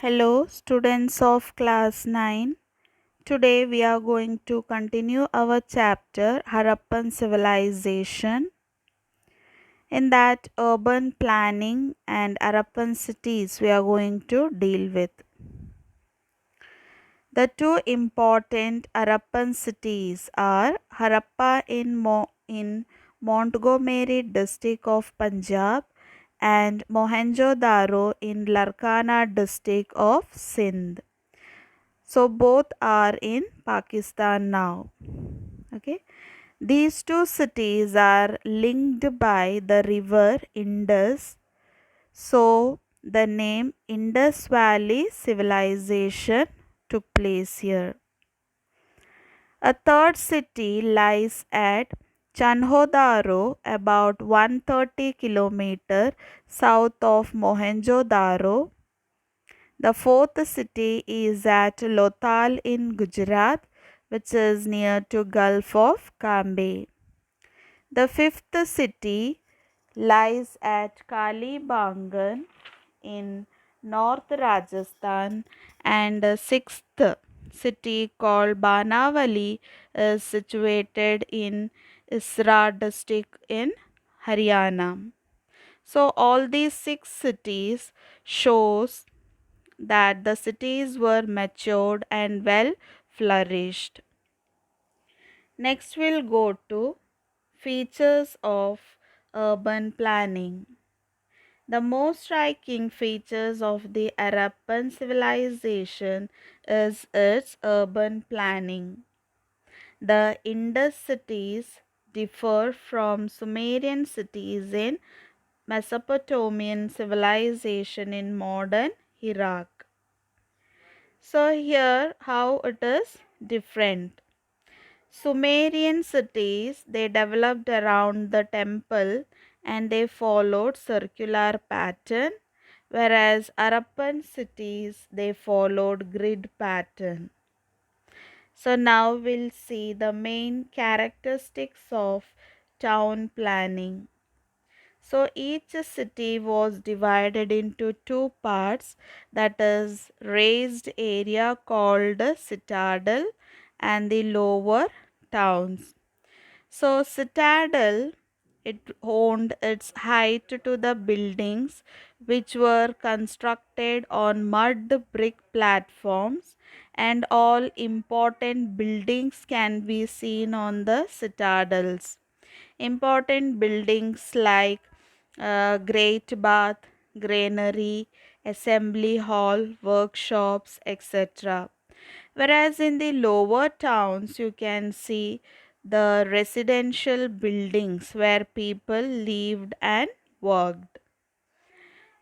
Hello, students of Class 9. Today we are going to continue our chapter Harappan Civilization. In that, urban planning and Harappan cities we are going to deal with. The two important Harappan cities are Harappa in Montgomery district of Punjab and Mohenjo-daro in Larkana district of Sindh. So both are in Pakistan now. Okay. These two cities are linked by the river Indus. So the name Indus Valley Civilization took place here. A third city lies at Chanhodaro, about 130 km south of Mohenjo-daro. The fourth city is at Lothal in Gujarat, which is near to Gulf of Cambay. The fifth city lies at Kalibangan in North Rajasthan, and the sixth city called Banavali is situated in Isra district in Haryana. So all these six cities shows that the cities were matured and well flourished. Next we'll go to features of urban planning. The most striking features of the Harappan civilization is its urban planning. The Indus cities differ from Sumerian cities in Mesopotamian civilization in modern Iraq. So here how it is different. Sumerian cities, they developed around the temple and they followed circular pattern, whereas Harappan cities, they followed grid pattern. So now we'll see the main characteristics of town planning. So each city was divided into two parts, that is raised area called citadel and the lower towns. So citadel, it owned its height to the buildings which were constructed on mud brick platforms, and all important buildings can be seen on the citadels. Important buildings like Great Bath, Granary, Assembly Hall, workshops, etc. Whereas in the lower towns, you can see the residential buildings where people lived and worked.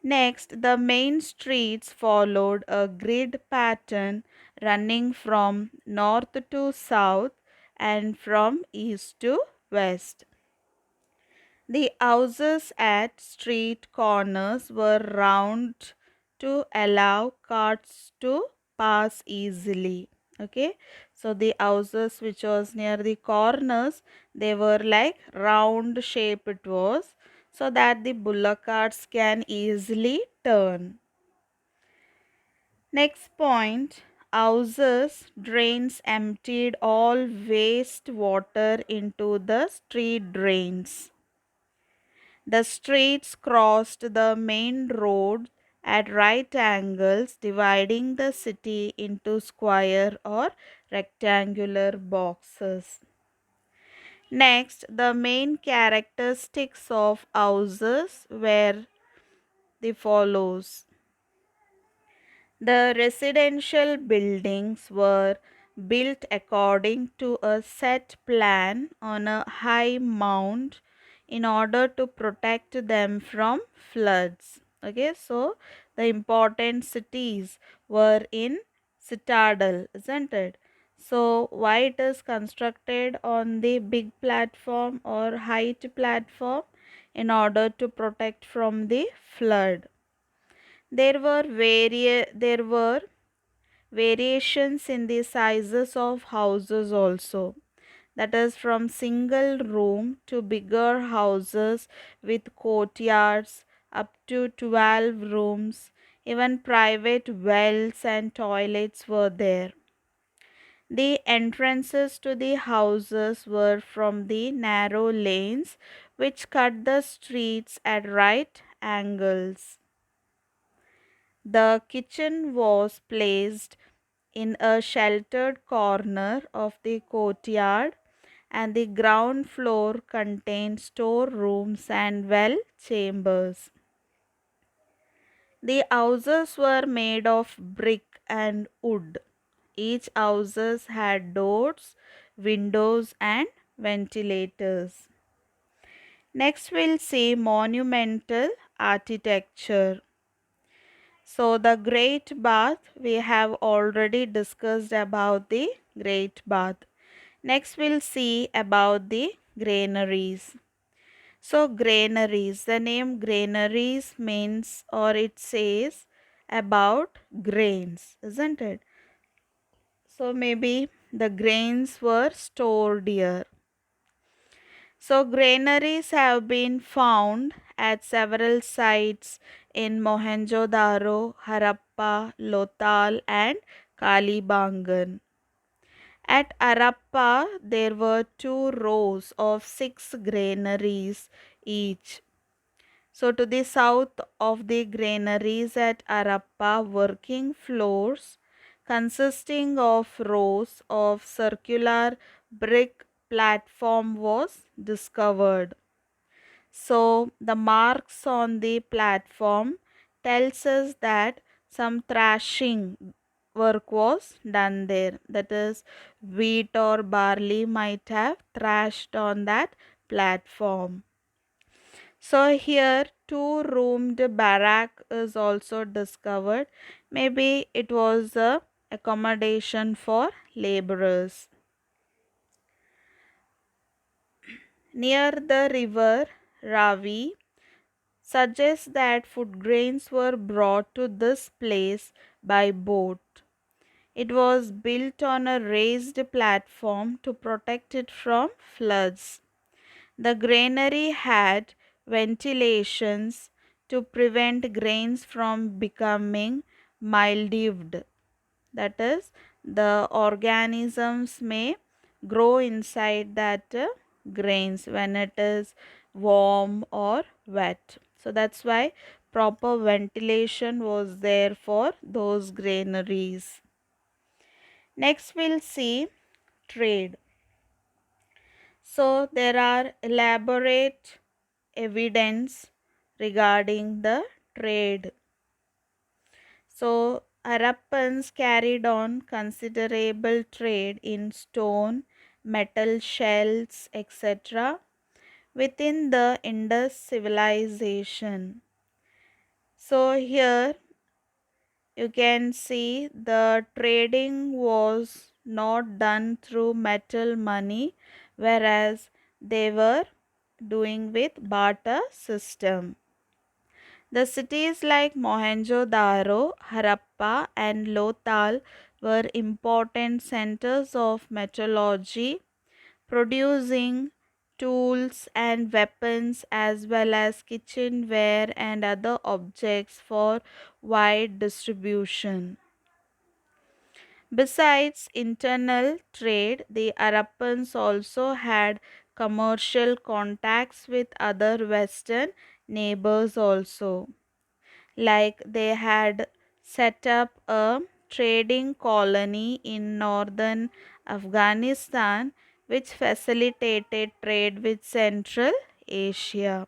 Next, the main streets followed a grid pattern running from north to south and from east to west. The houses at street corners were round to allow carts to pass easily. Okay, so the houses which was near the corners, they were like round shape it was, so that the bullock carts can easily turn. Next point, houses drains emptied all waste water into the street drains. The streets crossed the main road at right angles, dividing the city into square or rectangular boxes. Next, the main characteristics of houses were the follows. The residential buildings were built according to a set plan on a high mound in order to protect them from floods. Okay, so the important cities were in citadel, isn't it? So why it is constructed on the big platform or height platform? In order to protect from the flood. There were variations in the sizes of houses also, that is from single room to bigger houses with courtyards up to 12 rooms. Even private wells and toilets were there. The entrances to the houses were from the narrow lanes which cut the streets at right angles. The kitchen was placed in a sheltered corner of the courtyard, and the ground floor contained storerooms and well chambers. The houses were made of brick and wood. Each houses had doors, windows and ventilators. Next we'll see monumental architecture. So the great bath, we have already discussed about the great bath. Next we'll see about the granaries. So granaries, the name granaries means or it says about grains, isn't it? So maybe the grains were stored here. So granaries have been found at several sites in Mohenjo-daro, Harappa, Lothal and Kalibangan. At Harappa, there were 2 rows of 6 granaries each. So to the south of the granaries at Harappa, working floors consisting of rows of circular brick platform was discovered. So the marks on the platform tells us that some thrashing work was done there. That is, wheat or barley might have thrashed on that platform. So here 2-roomed barrack is also discovered. Maybe it was a accommodation for laborers. Near the river Ravi suggests that food grains were brought to this place by boat. It was built on a raised platform to protect it from floods. The granary had ventilations to prevent grains from becoming mildewed. That is, the organisms may grow inside that grains when it is warm or wet. So that's why proper ventilation was there for those granaries. Next we'll see trade. So there are elaborate evidence regarding the trade. So Harappans carried on considerable trade in stone, metal shells, etc. within the Indus civilization. So here you can see the trading was not done through metal money, whereas they were doing with barter system. The cities like Mohenjo-daro, Harappa and Lothal were important centers of metallurgy, producing tools and weapons as well as kitchenware and other objects for wide distribution. Besides internal trade, the Harappans also had commercial contacts with other Western neighbors also. Like they had set up a trading colony in northern Afghanistan which facilitated trade with Central Asia.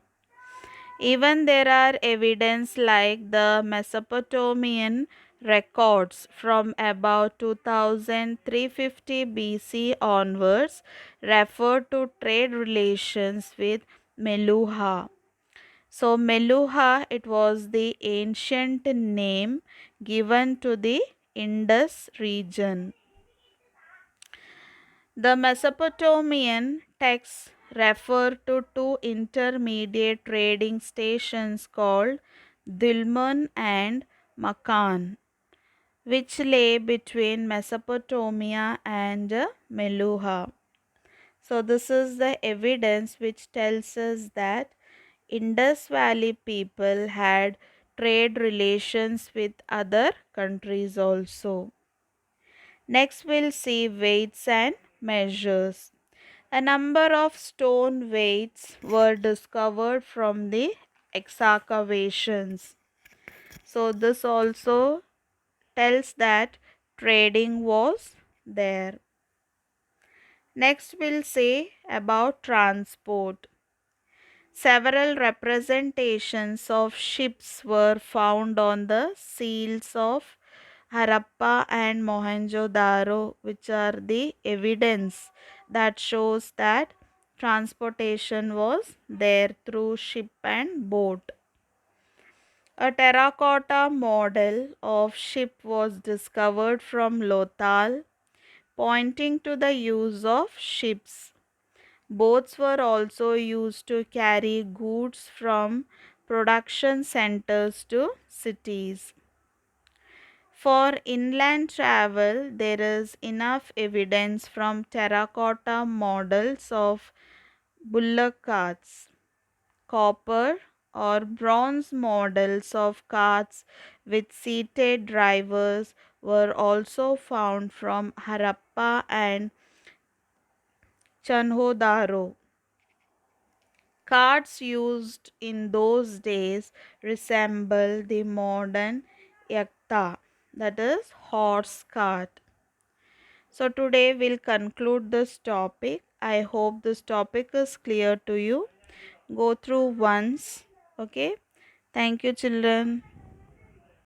Even there are evidence like the Mesopotamian records from about 2350 BC onwards refer to trade relations with Meluha. So Meluha, it was the ancient name given to the Indus region. The Mesopotamian texts refer to 2 intermediate trading stations called Dilmun and Makan, which lay between Mesopotamia and Meluha. So this is the evidence which tells us that Indus Valley people had trade relations with other countries also. Next, we'll see weights and measures. A number of stone weights were discovered from the excavations. So, this also tells that trading was there. Next, we'll say about transport. Several representations of ships were found on the seals of Harappa and Mohenjo-daro, which are the evidence that shows that transportation was there through ship and boat. A terracotta model of ship was discovered from Lothal, pointing to the use of ships. Boats were also used to carry goods from production centers to cities. For inland travel, there is enough evidence from terracotta models of bullock carts. Copper or bronze models of carts with seated drivers were also found from Harappa and Chanhodaro. Carts used in those days resemble the modern yakta, that is horse cart. So today we'll conclude this topic. I hope this topic is clear to you. Go through once. Okay. Thank you, children.